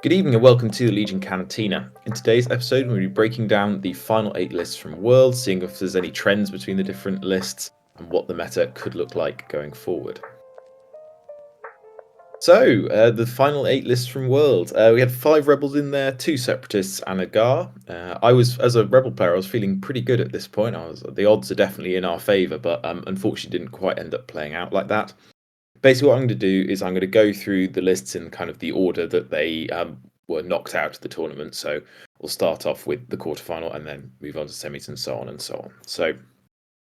Good evening and welcome to the Legion Cantina. In today's episode, we'll be breaking down the final 8 lists from Worlds, seeing if there's any trends between the different lists and what the meta could look like going forward. So, the final 8 lists from Worlds. We had 5 Rebels in there, 2 Separatists and a Gar. As a Rebel player, I was feeling pretty good at this point. The odds are definitely in our favour, but unfortunately didn't quite end up playing out like that. Basically, what I'm going to do is I'm going to go through the lists in kind of the order that they were knocked out of the tournament. So we'll start off with the quarterfinal and then move on to semis and so on and so on. So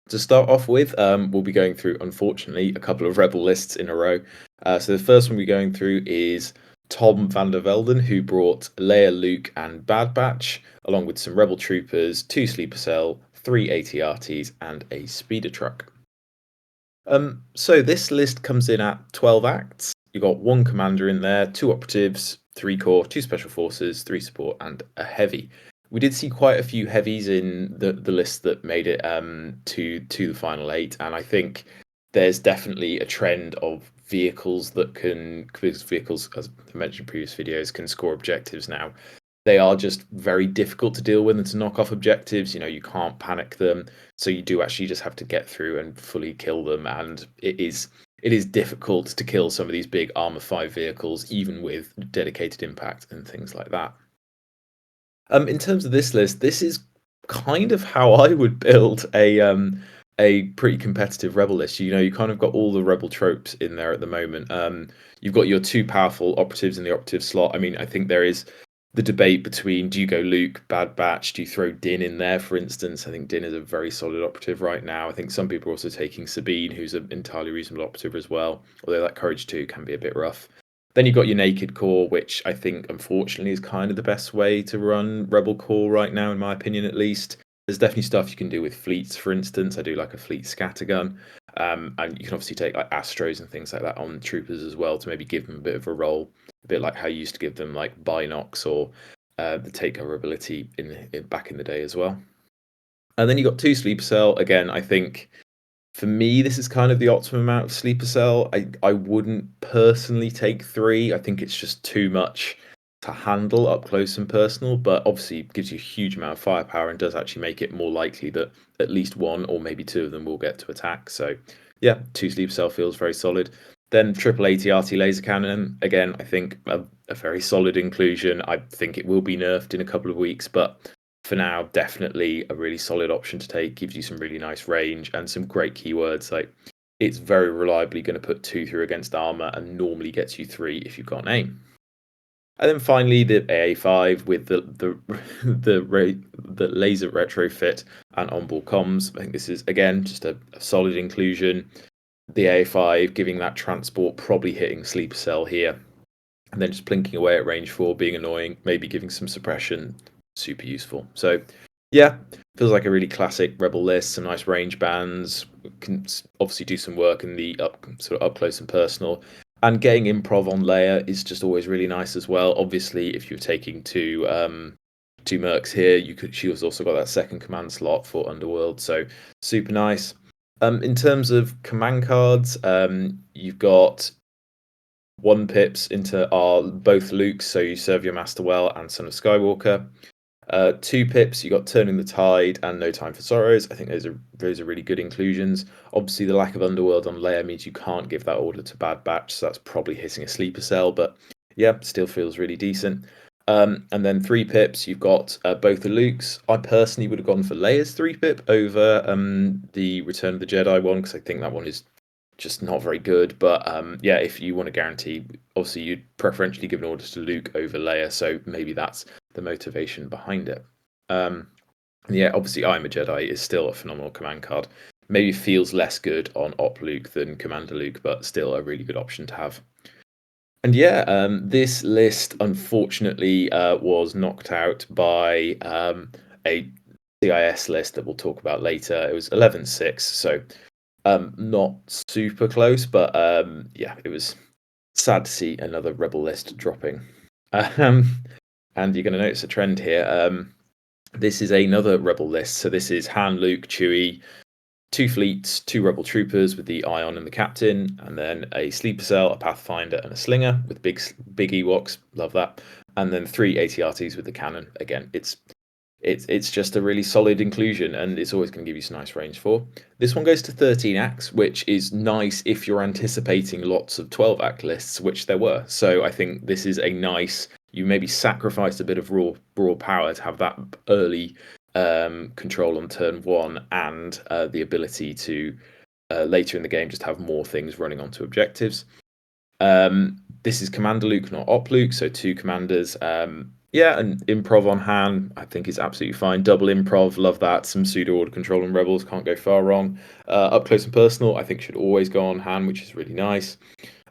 to start off with, we'll be going through, unfortunately, a couple of Rebel lists in a row. So the first one we're going through is Tom van der Velden, who brought Leia, Luke, and Bad Batch, along with some Rebel troopers, 2 sleeper cell, 3 ATRTs, and a speeder truck. So this list comes in at 12 acts. You've got 1 commander in there, 2 operatives, 3 core, 2 special forces, 3 support, and a heavy. We did see quite a few heavies in the list that made it to the final 8, and I think there's definitely a trend of vehicles that can, because vehicles, as I mentioned in previous videos, can score objectives now. They are just very difficult to deal with and to knock off objectives. You can't panic them, so you do actually just have to get through and fully kill them. And it is difficult to kill some of these big armor 5 vehicles, even with dedicated impact and things like that. In terms of this list, this is kind of how I would build a pretty competitive rebel list. You kind of got all the rebel tropes in there at the moment. You've got your 2 powerful operatives in the operative slot. I mean, I think there is the debate between, do you go Luke, Bad Batch, do you throw Din in there, for instance? I think Din is a very solid operative right now. I think some people are also taking Sabine, who's an entirely reasonable operative as well, although that Courage 2 can be a bit rough. Then you've got your Naked Core, which I think, unfortunately, is kind of the best way to run Rebel Core right now, in my opinion, at least. There's definitely stuff you can do with fleets, for instance. I do like a fleet scattergun. And you can obviously take like Astros and things like that on troopers as well to maybe give them a bit of a role, a bit like how you used to give them like Binocs or the takeover ability back in the day as well. And then you got 2 sleeper cell. Again, I think for me this is kind of the optimum amount of sleeper cell. I wouldn't personally take 3. I think it's just too much to handle up close and personal, but obviously it gives you a huge amount of firepower and does actually make it more likely that at least 1 or maybe 2 of them will get to attack. So yeah, 2 sleeper cell feels very solid. Then triple ATRT laser cannon, again, I think a very solid inclusion. I think it will be nerfed in a couple of weeks, but for now, definitely a really solid option to take. Gives you some really nice range and some great keywords. Like, it's very reliably going to put 2 through against armor and normally gets you 3 if you've got an aim. And then finally, the AA5 with the laser retrofit and onboard comms. I think this is, again, just a solid inclusion. The AA5 giving that transport, probably hitting sleeper cell here. And then just plinking away at range 4, being annoying, maybe giving some suppression, super useful. So yeah, feels like a really classic rebel list. Some nice range bands, can obviously do some work in the up close and personal. And getting improv on Leia is just always really nice as well. Obviously, if you're taking 2 mercs here, she was also got that second command slot for Underworld, so super nice. In terms of command cards, you've got 1 pips into both Lukes, so you serve your master well, and Son of Skywalker. 2 pips, you got Turning the Tide and No Time for Sorrows. I think those are really good inclusions. Obviously, the lack of Underworld on Leia means you can't give that order to Bad Batch, so that's probably hitting a sleeper cell, but yeah, still feels really decent. And then 3 pips, you've got both the Lukes. I personally would have gone for Leia's 3 pip over the Return of the Jedi one, because I think that one is just not very good. But yeah, if you want to guarantee, obviously you'd preferentially give an order to Luke over Leia, so maybe that's the motivation behind it. Yeah, obviously I'm a Jedi is still a phenomenal command card. Maybe feels less good on Op Luke than Commander Luke, but still a really good option to have. And yeah, this list unfortunately was knocked out by a CIS list that we'll talk about later. It was 11-6, so not super close, but yeah, it was sad to see another Rebel list dropping. And you're going to notice a trend here. This is another Rebel list. So this is Han, Luke, Chewie, 2 fleets, 2 rebel troopers with the Ion and the captain, and then a sleeper cell, a pathfinder, and a slinger with big Ewoks. Love that. And then 3 ATRTs with the cannon. Again, it's just a really solid inclusion, and it's always going to give you some nice range for. This one goes to 13 acts, which is nice if you're anticipating lots of 12 act lists, which there were. So I think this is a nice. You maybe sacrificed a bit of raw power to have that early control on turn 1, and the ability to later in the game just have more things running onto objectives. This is Commander Luke, not Op Luke, so 2 commanders. Yeah, and improv on Han, I think is absolutely fine. Double improv, love that. Some pseudo order control and rebels, can't go far wrong. Up close and personal, I think should always go on Han, which is really nice.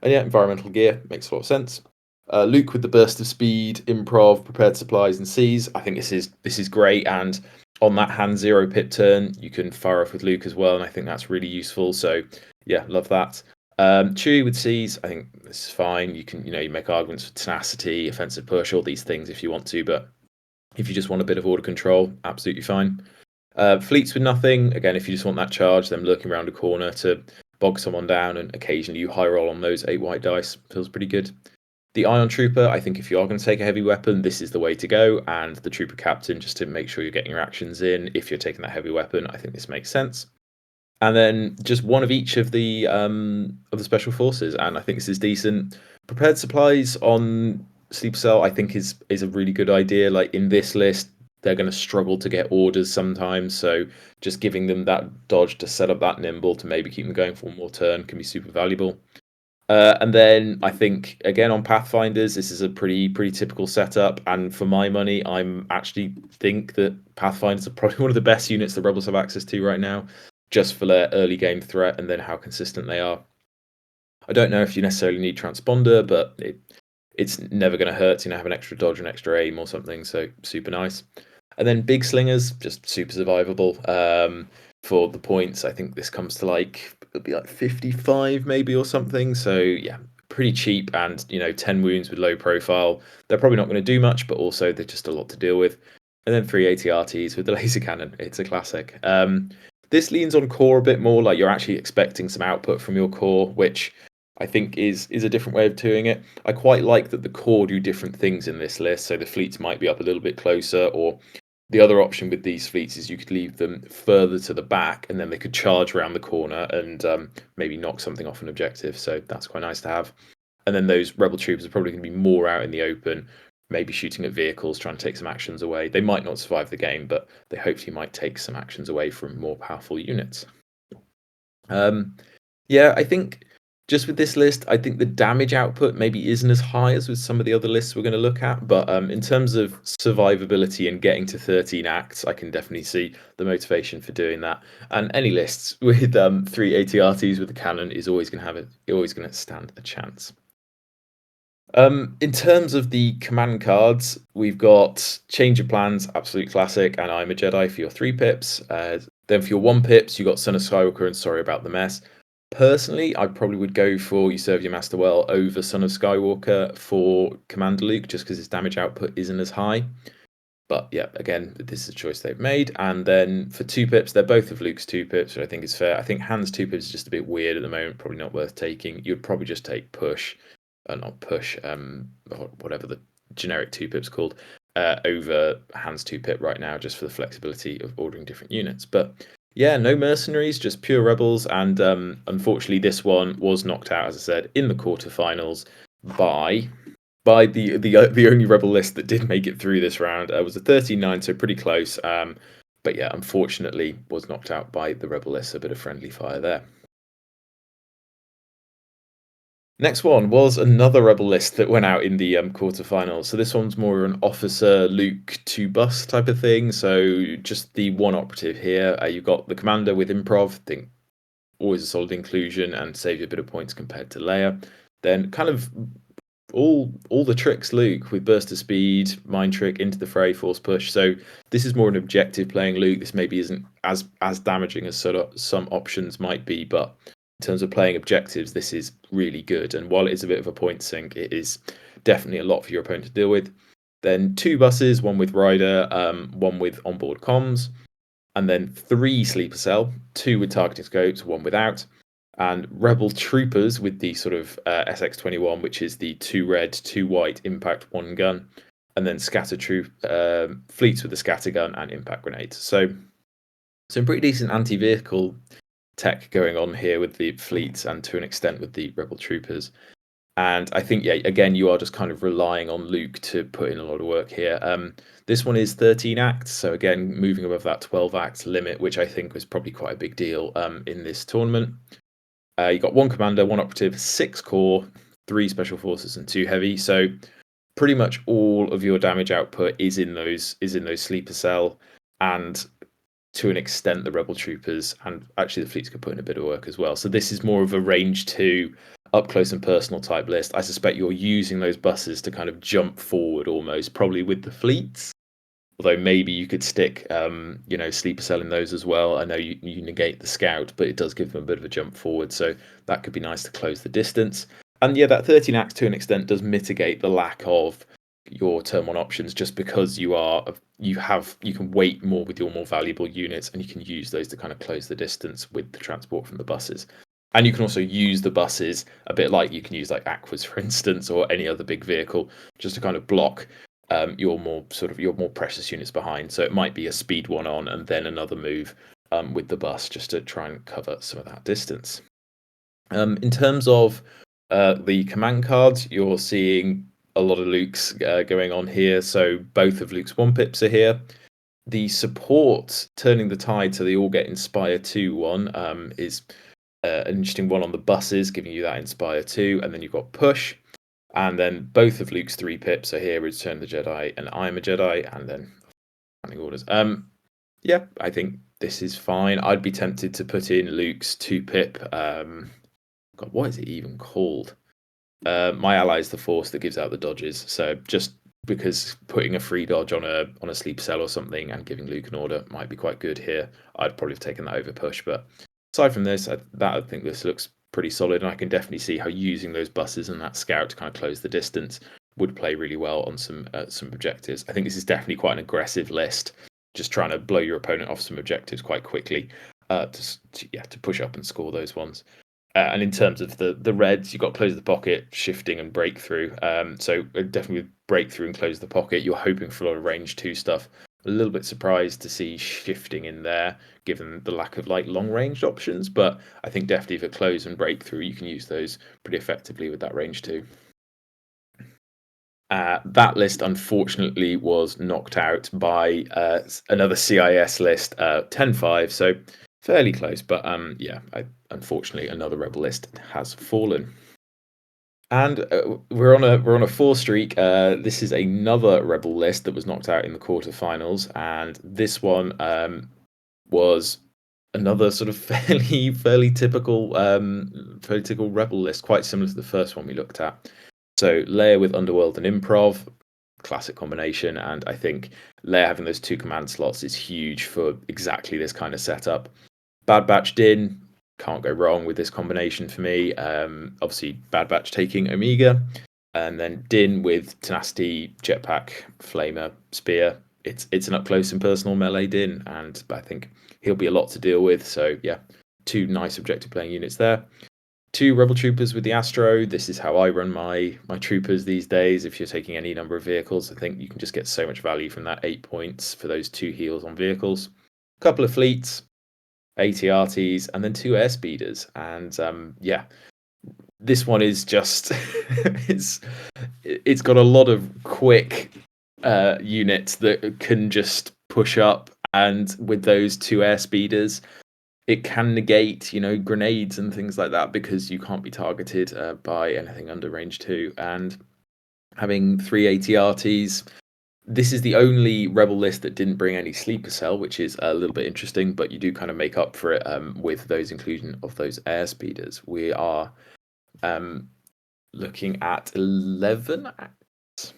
And yeah, environmental gear makes a lot of sense. Luke with the burst of speed, improv, prepared supplies, and Cs. I think this is great. And on that Han 0 pip turn, you can fire off with Luke as well, and I think that's really useful. So yeah, love that. Chewie with Cs, I think this is fine. You make arguments for tenacity, offensive push, all these things if you want to, but if you just want a bit of order control, absolutely fine. Fleets with nothing, again, if you just want that charge, them lurking around a corner to bog someone down, and occasionally you high roll on those 8 white dice, feels pretty good. The Ion Trooper, I think if you are going to take a heavy weapon, this is the way to go, and the Trooper Captain, just to make sure you're getting your actions in. If you're taking that heavy weapon, I think this makes sense. And then just one of each of the special forces, and I think this is decent. Prepared supplies on Sleeper Cell, I think is a really good idea. Like in this list, they're going to struggle to get orders sometimes, so just giving them that dodge to set up that nimble to maybe keep them going for one more turn can be super valuable. And then I think again on Pathfinders, this is a pretty typical setup. And for my money, I'm actually think that Pathfinders are probably one of the best units the Rebels have access to right now, just for their early game threat and then how consistent they are. I don't know if you necessarily need transponder, but it's never going to hurt to have an extra dodge, an extra aim or something. So super nice. And then big slingers, just super survivable. For the points, I think this comes to it'll be like 55 maybe or something. So yeah, pretty cheap, and 10 wounds with low profile. They're probably not going to do much, but also they're just a lot to deal with. And then 3 ATRTs with the laser cannon. It's a classic. This leans on core a bit more, like you're actually expecting some output from your core, which I think is a different way of doing it. I quite like that the core do different things in this list, so the fleets might be up a little bit closer, or the other option with these fleets is you could leave them further to the back, and then they could charge around the corner and maybe knock something off an objective, so that's quite nice to have. And then those rebel troopers are probably going to be more out in the open, maybe shooting at vehicles, trying to take some actions away. They might not survive the game, but they hopefully might take some actions away from more powerful units. Yeah, I think just with this list, I think the damage output maybe isn't as high as with some of the other lists we're going to look at. But in terms of survivability and getting to 13 acts, I can definitely see the motivation for doing that. And any lists with 3 ATRTs with the cannon is always going to stand a chance. In terms of the command cards, we've got Change of Plans, absolute classic, and I'm a Jedi for your 3 pips. Then for your 1 pips, you got Son of Skywalker and Sorry About the Mess. Personally, I probably would go for You Serve Your Master Well over Son of Skywalker for Commander Luke, just because his damage output isn't as high. But yeah, again, this is a choice they've made. And then for 2 pips, they're both of Luke's 2 pips, which I think is fair. I think Han's 2 pips is just a bit weird at the moment, probably not worth taking. You'd probably just take Push, not Push, whatever the generic 2 pip's called, over Han's 2 pip right now, just for the flexibility of ordering different units. But yeah, no mercenaries, just pure rebels, and unfortunately, this one was knocked out, as I said, in the quarterfinals by the only rebel list that did make it through this round. Was a 13-9, so pretty close. But yeah, unfortunately, was knocked out by the rebel list. A bit of friendly fire there. Next one was another rebel list that went out in the quarterfinals. So this one's more an officer Luke to bus type of thing. So just the one operative here. You've got the commander with improv. I think always a solid inclusion and save you a bit of points compared to Leia. Then kind of all the tricks Luke with burst of speed, mind trick, into the fray, force push. So this is more an objective playing Luke. This maybe isn't as damaging as sort of some options might be, but in terms of playing objectives, this is really good. And while it is a bit of a point sink, it is definitely a lot for your opponent to deal with. Then 2 buses, one with rider, one with onboard comms. and then 3 sleeper cell, 2 with targeting scopes, 1 without, and rebel troopers with the sort of SX-21, which is the 2 red, 2 white impact 1 gun, and then scatter troop fleets with the scatter gun and impact grenades. So some pretty decent anti-vehicle tech going on here with the fleets and to an extent with the rebel troopers. And I think, yeah, again, you are just kind of relying on Luke to put in a lot of work here. This one is 13 acts, so again, moving above that 12 act limit, which I think was probably quite a big deal in this tournament. You got 1 commander, 1 operative, 6 core, 3 special forces, and 2 heavy. So pretty much all of your damage output is in those sleeper cell, and to an extent the rebel troopers, and actually the fleets could put in a bit of work as well. So this is more of a range 2 up close and personal type list. I suspect you're using those buses to kind of jump forward almost, probably with the fleets. Although maybe you could stick, sleeper cell in those as well. I know you negate the scout, but it does give them a bit of a jump forward. So that could be nice to close the distance. And yeah, that 13 acts to an extent does mitigate the lack of your turn 1 options, just because you can wait more with your more valuable units, and you can use those to kind of close the distance with the transport from the buses. And you can also use the buses a bit like you can use like Aquas, for instance, or any other big vehicle, just to kind of block your more precious units behind. So it might be a speed 1 on and then another move with the bus, just to try and cover some of that distance. In terms of the command cards, you're seeing a lot of Luke's going on here. So both of Luke's 1-pips are here. The support, turning the tide so they all get Inspire 2 1 is an interesting one on the buses, giving you that Inspire 2, and then you've got Push, and then both of Luke's 3-pips are here, Return of the Jedi and I Am a Jedi, and then Standing Orders. Yeah, I think this is fine. I'd be tempted to put in Luke's 2-pip. God, what is it even called? My ally is the Force that gives out the dodges. So just because putting a free dodge on a sleep cell or something and giving Luke an order might be quite good here, I'd probably have taken that over Push. But aside from this, I think this looks pretty solid, and I can definitely see how using those buses and that scout to kind of close the distance would play really well on some objectives. I think this is definitely quite an aggressive list, just trying to blow your opponent off some objectives quite quickly to push up and score those ones. And in terms of the reds, you've got Close the Pocket, Shifting, and Breakthrough. So definitely with Breakthrough and Close the Pocket, you're hoping for a lot of range 2 stuff. A little bit surprised to see Shifting in there, given the lack of like long range options. But I think definitely for Close and Breakthrough, you can use those pretty effectively with that range 2. That list, unfortunately, was knocked out by another CIS list, 10-5. So fairly close, but unfortunately, another rebel list has fallen. And we're on a 4 streak. This is another rebel list that was knocked out in the quarterfinals, and this one was another sort of fairly typical rebel list, quite similar to the first one we looked at. So Leia with Underworld and Improv, classic combination, and I think Leia having those 2 command slots is huge for exactly this kind of setup. Bad Batch Din, can't go wrong with this combination for me. Obviously, Bad Batch taking Omega, and then Din with Tenacity, Jetpack, Flamer, Spear. It's an up close and personal melee Din, and I think he'll be a lot to deal with. So yeah, 2 nice objective playing units there. 2 Rebel Troopers with the Astro. This is how I run my troopers these days. If you're taking any number of vehicles, I think you can just get so much value from that 8 points for those 2 heals on vehicles. A couple of fleets, ATRTs, and then 2 airspeeders. And this one is just it's got a lot of quick units that can just push up, and with those 2 airspeeders, it can negate, grenades and things like that, because you can't be targeted by anything under range 2. And having 3 ATRTs, this is the only rebel list that didn't bring any sleeper cell, which is a little bit interesting, but you do kind of make up for it with those inclusion of those airspeeders. We are looking at 11 acts.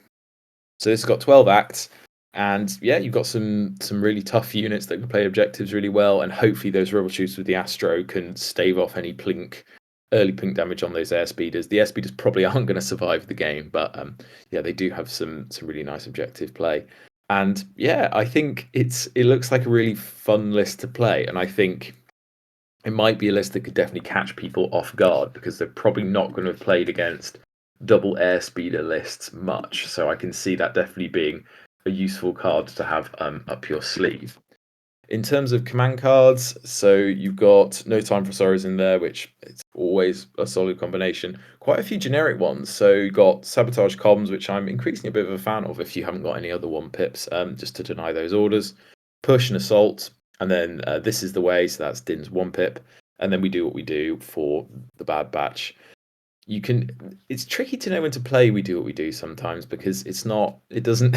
So this has got 12 acts. And yeah, you've got some really tough units that can play objectives really well, and hopefully those rebel shooters with the Astro can stave off any early plink damage on those airspeeders. The airspeeders probably aren't going to survive the game, but they do have some really nice objective play. And yeah, I think it looks like a really fun list to play, and I think it might be a list that could definitely catch people off guard because they're probably not going to have played against double airspeeder lists much. So I can see that definitely being a useful card to have up your sleeve. In terms of command cards, so you've got No Time for Sorrows in there, which it's always a solid combination. Quite a few generic ones. So you've got Sabotage Comms, which I'm increasingly a bit of a fan of if you haven't got any other 1 pips, just to deny those orders. Push and Assault, and then This Is the Way, so that's Din's 1 pip. And then we do what we do for the Bad Batch. It's tricky to know when to play We Do What We Do sometimes because it doesn't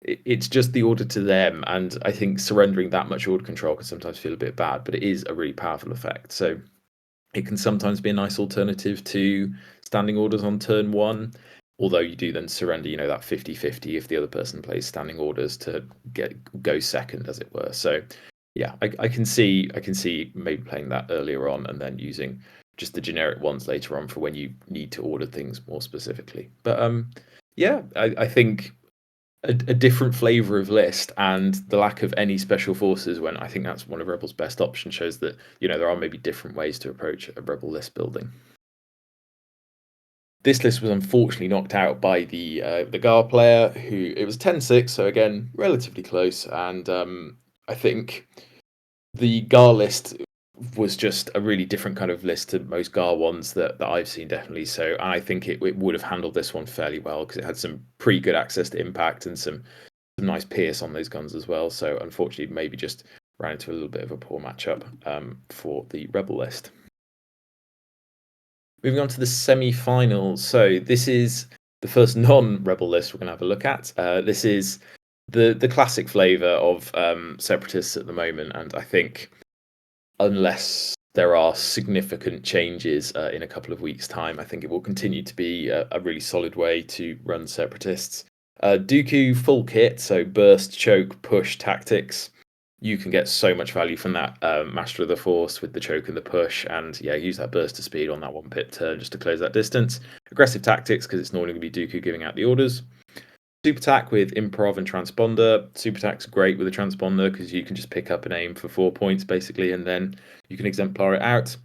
it's just the order to them, and I think surrendering that much order control can sometimes feel a bit bad, but it is a really powerful effect. So it can sometimes be a nice alternative to standing orders on turn one, although you do then surrender, that 50-50 if the other person plays standing orders to go second, as it were. So yeah, I can see maybe playing that earlier on and then using just the generic ones later on for when you need to order things more specifically. But yeah, I think a different flavor of list and the lack of any special forces when I think that's one of Rebel's best options shows that there are maybe different ways to approach a Rebel list building. This list was unfortunately knocked out by the Gar player, who it was 10-6, so again relatively close, and I think the Gar list was just a really different kind of list to most Gar ones that I've seen, definitely. So I think it would have handled this one fairly well because it had some pretty good access to impact and some nice pierce on those guns as well. So unfortunately, maybe just ran into a little bit of a poor matchup for the Rebel list. Moving on to the semi-finals. So this is the first non-Rebel list we're going to have a look at. This is the classic flavour of Separatists at the moment, and I think unless there are significant changes in a couple of weeks' time, I think it will continue to be a really solid way to run Separatists. Dooku full kit, so burst, choke, push tactics. You can get so much value from that Master of the Force with the choke and the push, and yeah, use that burst of speed on that 1 pip turn just to close that distance. Aggressive tactics, because it's normally going to be Dooku giving out the orders. Super attack with improv and transponder. Super attack's great with a transponder because you can just pick up and aim for 4 points basically, and then you can exemplar it out.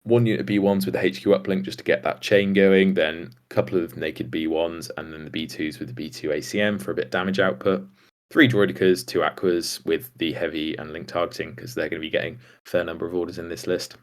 1 unit of B1s with the HQ uplink just to get that chain going, then a couple of naked B1s, and then the B2s with the B2 ACM for a bit damage output. 3 droidicas, 2 aquas with the heavy and link targeting because they're going to be getting a fair number of orders in this list.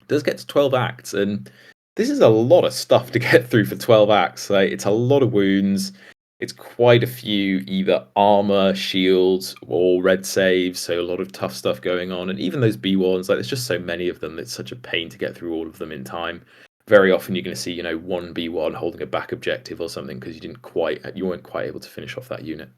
It does get to 12 acts, and this is a lot of stuff to get through for 12 acts. Like, it's a lot of wounds. It's quite a few either armor, shields, or red saves, so a lot of tough stuff going on. And even those B1s, like there's just so many of them, it's such a pain to get through all of them in time. Very often you're going to see, one B1 holding a back objective or something because you weren't quite able to finish off that unit.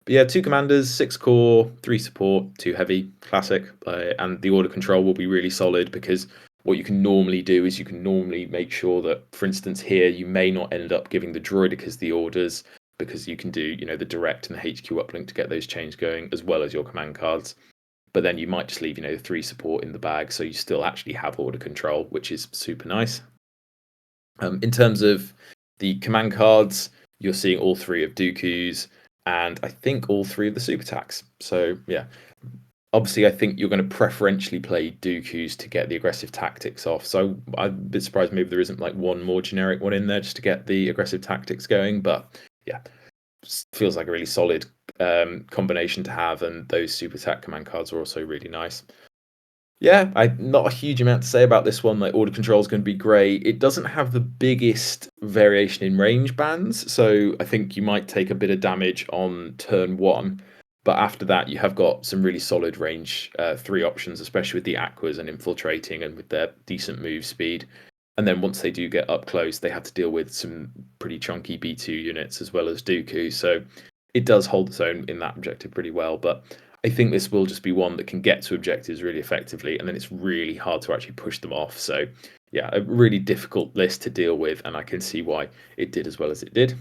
But yeah, 2 commanders, 6 core, 3 support, 2 heavy, classic, and the order control will be really solid because what you can normally do is you can normally make sure that, for instance, here you may not end up giving the droidicas the orders because you can do, the direct and the HQ uplink to get those chains going as well as your command cards. But then you might just leave, the 3 support in the bag, so you still actually have order control, which is super nice. In terms of the command cards, you're seeing all 3 of Dooku's, and I think all 3 of the super attacks. So yeah, obviously I think you're going to preferentially play Dooku's to get the aggressive tactics off. So I'm a bit surprised maybe there isn't like one more generic one in there just to get the aggressive tactics going. But yeah, feels like a really solid combination to have, and those super attack command cards are also really nice. Yeah, not a huge amount to say about this one. Like, order control is going to be great. It doesn't have the biggest variation in range bands, so I think you might take a bit of damage on turn 1. But after that, you have got some really solid range 3 options, especially with the Aquas and infiltrating and with their decent move speed. And then once they do get up close, they have to deal with some pretty chunky B2 units as well as Dooku. So it does hold its own in that objective pretty well. But I think this will just be one that can get to objectives really effectively, and then it's really hard to actually push them off. So yeah, a really difficult list to deal with, and I can see why it did as well as it did.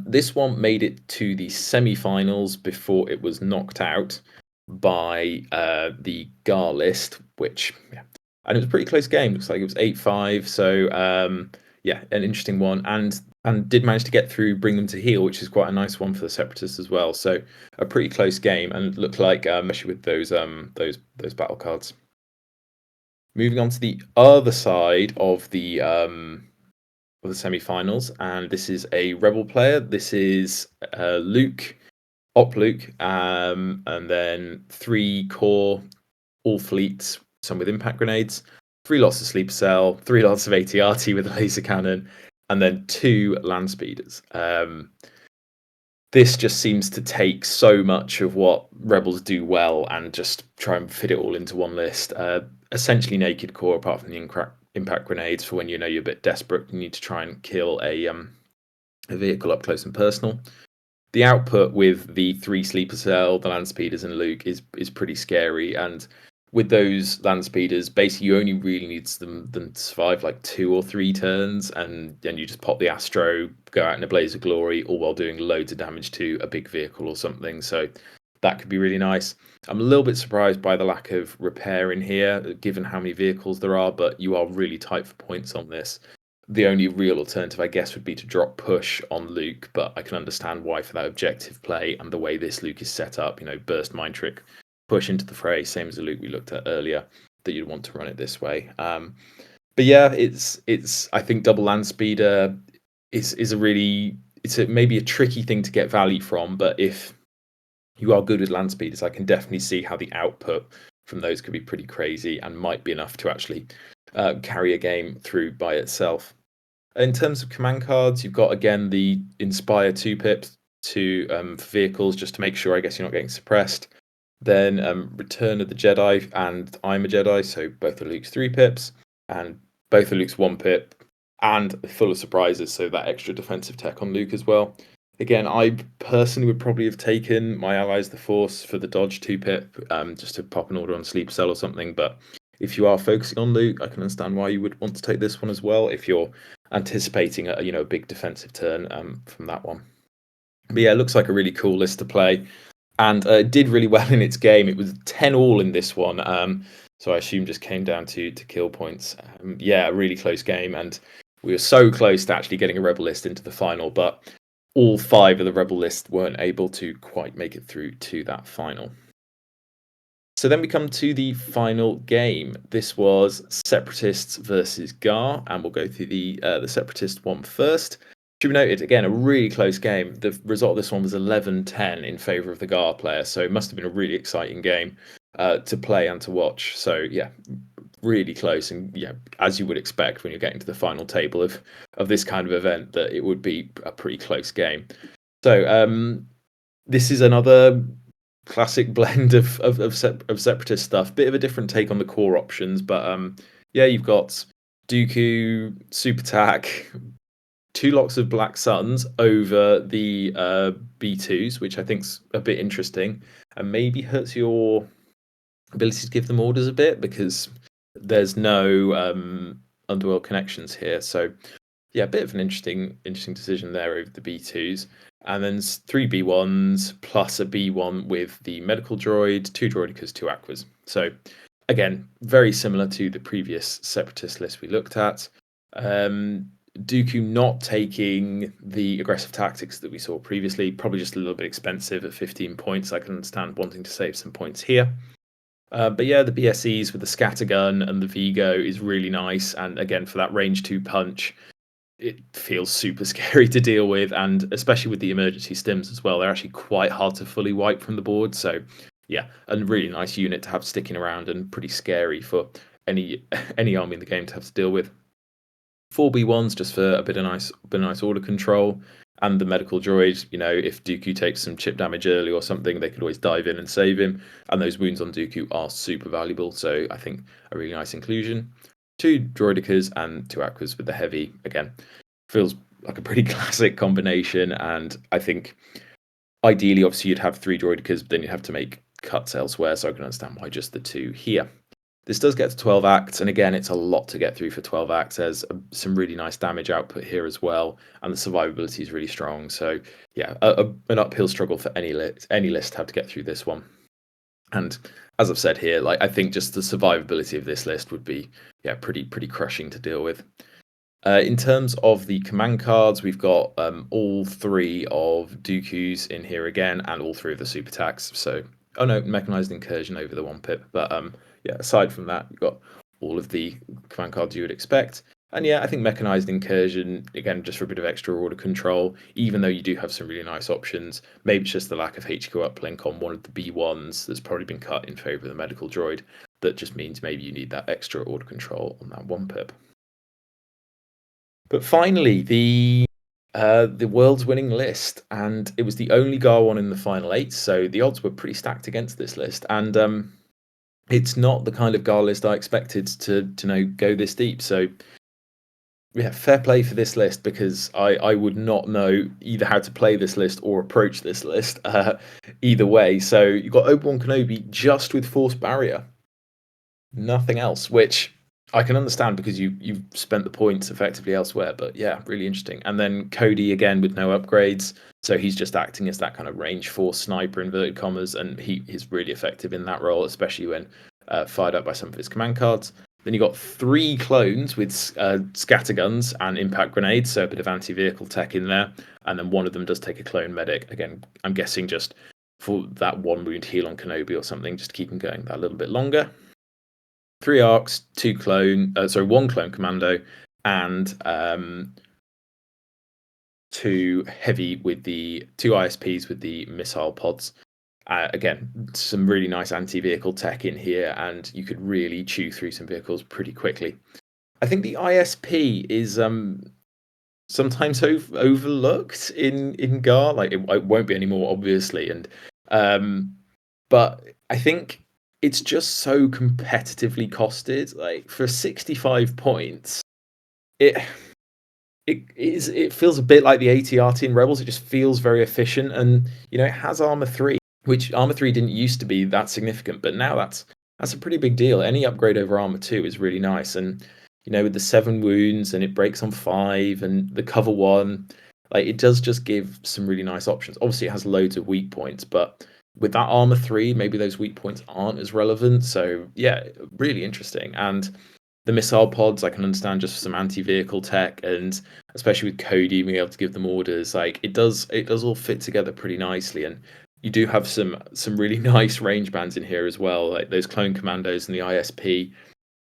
This one made it to the semi-finals before it was knocked out by the Gar list, which, yeah, and it was a pretty close game. Looks like it was 8-5. So yeah, an interesting one, and did manage to get through, bring them to heal, which is quite a nice one for the Separatists as well. So a pretty close game, and looked like especially with those battle cards. Moving on to the other side of the semi-finals, and this is a Rebel player. This is Luke, Op Luke, and then 3 core, all fleets, some with impact grenades, 3 lots of sleeper cell, 3 lots of ATRT with a laser cannon, and then 2 landspeeders. This just seems to take so much of what Rebels do well and just try and fit it all into one list. Essentially naked core, apart from the impact grenades for when you know you're a bit desperate, you need to try and kill a vehicle up close and personal. The output with the 3 sleeper cell, the land speeders, and Luke is pretty scary. And with those land speeders, basically you only really need them to survive like 2 or 3 turns, and then you just pop the Astro, go out in a blaze of glory, all while doing loads of damage to a big vehicle or something. So that could be really nice. I'm a little bit surprised by the lack of repair in here, given how many vehicles there are, but you are really tight for points on this. The only real alternative, I guess, would be to drop push on Luke, but I can understand why for that objective play and the way this Luke is set up, burst mind trick, push into the fray, same as the Luke we looked at earlier, that you'd want to run it this way. But yeah, it's I think double land speeder is maybe a tricky thing to get value from, but if you are good with land speeders, I can definitely see how the output from those could be pretty crazy and might be enough to actually carry a game through by itself. In terms of command cards, you've got again the Inspire 2 pips to vehicles, just to make sure, I guess, you're not getting suppressed. Then Return of the Jedi and I'm a Jedi, so both are Luke's 3 pips, and both are Luke's 1 pip, and full of surprises, so that extra defensive tech on Luke as well. Again, I personally would probably have taken my allies the Force for the dodge 2 pip, just to pop an order on Sleep Cell or something. But if you are focusing on Luke, I can understand why you would want to take this one as well if you're anticipating a big defensive turn from that one. But yeah, it looks like a really cool list to play, and it did really well in its game. It was 10-all in this one, so I assume just came down to kill points. Yeah, a really close game, and we were so close to actually getting a Rebel list into the final, but all 5 of the Rebel list weren't able to quite make it through to that final. So then we come to the final game. This was Separatists versus Gar, and we'll go through the Separatist one first. Should be noted, again, a really close game. The result of this one was 11-10 in favour of the Gar player, so it must have been a really exciting game to play and to watch. So yeah, really close, and yeah, as you would expect when you're getting to the final table of this kind of event, that it would be a pretty close game. So this is another classic blend of separatist stuff. Bit of a different take on the core options, but yeah, you've got Dooku, Super Tac, 2 lots of Black Suns over the B2s, which I think's a bit interesting, and maybe hurts your ability to give them orders a bit because there's no underworld connections here. So yeah, a bit of an interesting decision there over the B2s. And then 3 B1s plus a B1 with the medical droid, 2 droidicas, 2 Aquas. So again, very similar to the previous separatist list we looked at. Dooku not taking the aggressive tactics that we saw previously, probably just a little bit expensive at 15 points. I can understand wanting to save some points here. But yeah, the BSEs with the scattergun and the Vigo is really nice. And again, for that range 2 punch, it feels super scary to deal with, and especially with the emergency stims as well, they're actually quite hard to fully wipe from the board. So yeah, a really nice unit to have sticking around and pretty scary for any army in the game to have to deal with. 4 B1s just for a bit of nice order control, and the medical droid, if Dooku takes some chip damage early or something, they could always dive in and save him, and those wounds on Dooku are super valuable, so I think a really nice inclusion. 2 droidicas and 2 Aquas with the heavy, again, feels like a pretty classic combination, and I think ideally, obviously, you'd have 3 droidicas, but then you'd have to make cuts elsewhere, so I can understand why just the 2 here. This does get to 12 acts, and again, it's a lot to get through for 12 acts. There's some really nice damage output here as well, and the survivability is really strong. So yeah, an uphill struggle for any list to have to get through this one. And as I've said here, I think just the survivability of this list would be pretty crushing to deal with. In terms of the command cards, we've got all three of Dooku's in here again, and all three of the super attacks. So, oh no, mechanized incursion over the 1 pip. But yeah, aside from that, you've got all of the command cards you would expect. And yeah, I think mechanized incursion again, just for a bit of extra order control. Even though you do have some really nice options, maybe it's just the lack of HQ uplink on one of the B1s that's probably been cut in favor of the medical droid. That just means maybe you need that extra order control on that 1 pip. But finally, the world's winning list, and it was the only Gar one in the final eight, so the odds were pretty stacked against this list. And it's not the kind of Gar list I expected to go this deep. So yeah, fair play for this list, because I would not know either how to play this list or approach this list either way. So you've got Obi-Wan Kenobi just with Force Barrier, nothing else, which I can understand because you've spent the points effectively elsewhere. But yeah, really interesting. And then Cody again with no upgrades, so he's just acting as that kind of range force sniper, inverted commas, and he is really effective in that role, especially when fired up by some of his command cards. Then you got three clones with scatter guns and impact grenades, so a bit of anti-vehicle tech in there. And then one of them does take a clone medic. Again, I'm guessing just for that one wound heal on Kenobi or something, just to keep him going that little bit longer. Three arcs, one clone commando, and two heavy with the two ISPs with the missile pods. Again, some really nice anti-vehicle tech in here, and you could really chew through some vehicles pretty quickly. I think the ISP is sometimes overlooked in Gar. Like it won't be anymore, obviously, and but I think it's just so competitively costed. Like for 65 points, it feels a bit like the ATRT in Rebels. It just feels very efficient, and it has armor 3, which armor 3 didn't used to be that significant, but now that's a pretty big deal. Any upgrade over armor 2 is really nice, and with the 7 wounds, and it breaks on 5, and the cover 1, like it does just give some really nice options. Obviously, it has loads of weak points, but with that armor 3, maybe those weak points aren't as relevant. So yeah, really interesting. And the missile pods, I can understand just for some anti-vehicle tech, and especially with Cody being able to give them orders, like it does all fit together pretty nicely. And you do have some really nice range bands in here as well, like those clone commandos and the ISP,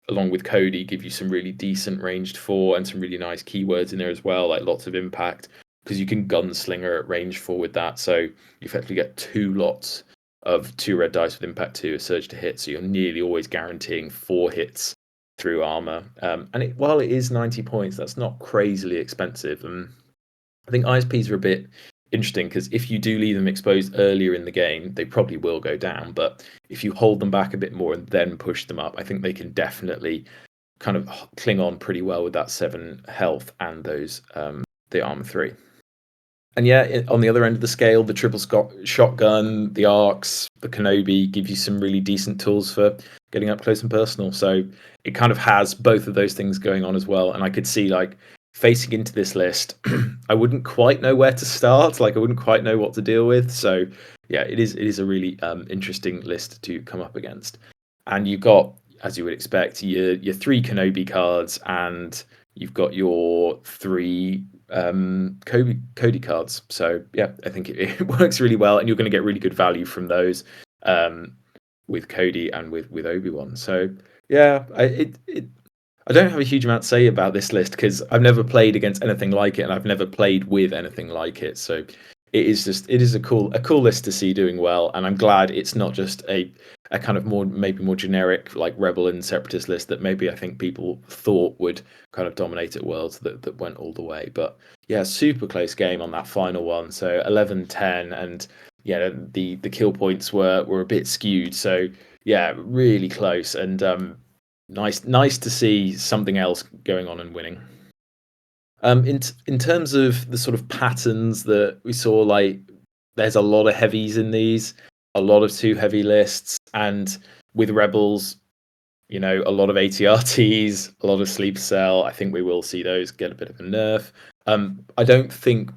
along with Cody, give you some really decent ranged 4 and some really nice keywords in there as well, like lots of impact, because you can gunslinger at range 4 with that. So you effectively get 2 lots of 2 red dice with impact 2, a surge to hit, so you're nearly always guaranteeing 4 hits through armor. And while it is 90 points, that's not crazily expensive. And I think ISPs are a bit interesting, because if you do leave them exposed earlier in the game, they probably will go down. But if you hold them back a bit more and then push them up, I think they can definitely kind of cling on pretty well with that 7 health and those the armor 3. And yeah, on the other end of the scale, the triple shotgun, the arcs, the Kenobi give you some really decent tools for getting up close and personal. So it kind of has both of those things going on as well. And I could see, like, facing into this list, I wouldn't quite know where to start. Like, I wouldn't quite know what to deal with. So yeah, it is a really interesting list to come up against. And you've got, as you would expect, your 3 Kenobi cards, and you've got your 3 Cody cards. So yeah, I think it works really well, and you're going to get really good value from those with Cody and with Obi-Wan. So yeah, I don't have a huge amount to say about this list, because I've never played against anything like it, and I've never played with anything like it. So it is a cool list to see doing well, and I'm glad it's not just a kind of maybe more generic like Rebel and Separatist list that maybe I think people thought would kind of dominate at Worlds that went all the way. But yeah, super close game on that final one. So 11-10, and yeah, the kill points were a bit skewed. So yeah, really close, and nice to see something else going on and winning. In terms of the sort of patterns that we saw, like there's a lot of heavies in these, a lot of 2 heavy lists, and with Rebels, a lot of ATRTs, a lot of sleeper cell. I think we will see those get a bit of a nerf. I don't think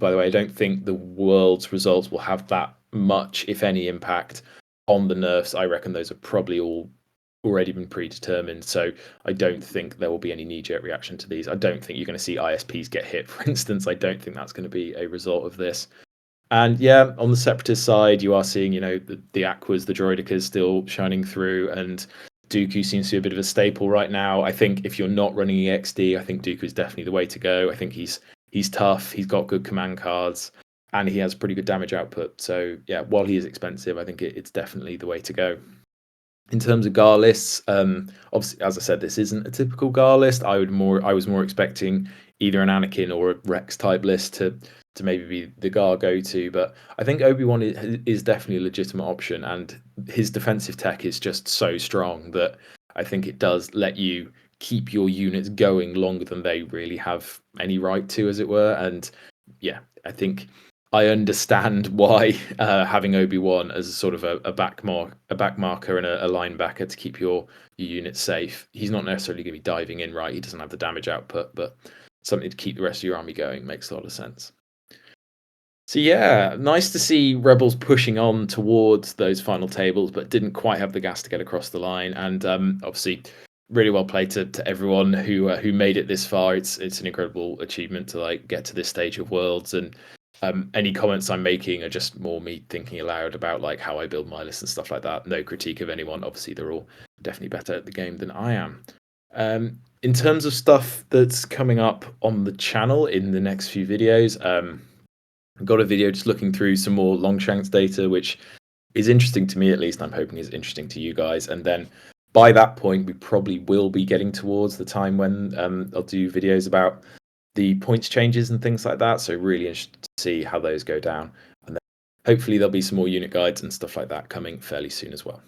the World's results will have that much, if any, impact on the nerfs. I reckon those are probably all already been predetermined. So I don't think there will be any knee-jerk reaction to these. I don't think you're going to see ISPs get hit, for instance. I don't think that's going to be a result of this. And yeah, on the separatist side, you are seeing, the Aquas, the Droidicas still shining through, and Dooku seems to be a bit of a staple right now. I think if you're not running EXD, I think Dooku is definitely the way to go. I think he's tough, he's got good command cards, and he has pretty good damage output. So yeah, while he is expensive, I think it's definitely the way to go. In terms of GAR lists, obviously, as I said, this isn't a typical GAR list. I was more expecting either an Anakin or a Rex type list to maybe be the GAR go to, but I think Obi Wan is definitely a legitimate option, and his defensive tech is just so strong that I think it does let you keep your units going longer than they really have any right to, as it were. And yeah, I think I understand why having Obi Wan as a sort of a back marker and a linebacker to keep your unit safe. He's not necessarily going to be diving in, right? He doesn't have the damage output, but something to keep the rest of your army going makes a lot of sense. So yeah, nice to see Rebels pushing on towards those final tables, but didn't quite have the gas to get across the line. And obviously, really well played to everyone who made it this far. It's an incredible achievement to like get to this stage of Worlds. And any comments I'm making are just more me thinking aloud about like how I build my list and stuff like that. No critique of anyone. Obviously, they're all definitely better at the game than I am. In terms of stuff that's coming up on the channel in the next few videos, I've got a video just looking through some more Longshanks data, which is interesting to me at least. I'm hoping is interesting to you guys. And then by that point, we probably will be getting towards the time when I'll do videos about the points changes and things like that. So really interested to see how those go down. And then hopefully there'll be some more unit guides and stuff like that coming fairly soon as well.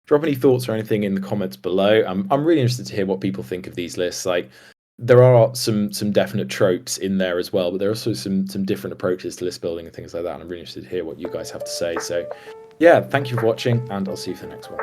Drop any thoughts or anything in the comments below. I'm really interested to hear what people think of these lists. Like, there are some definite tropes in there as well, but there are also some different approaches to list building and things like that. And I'm really interested to hear what you guys have to say. So yeah, thank you for watching, and I'll see you for the next one.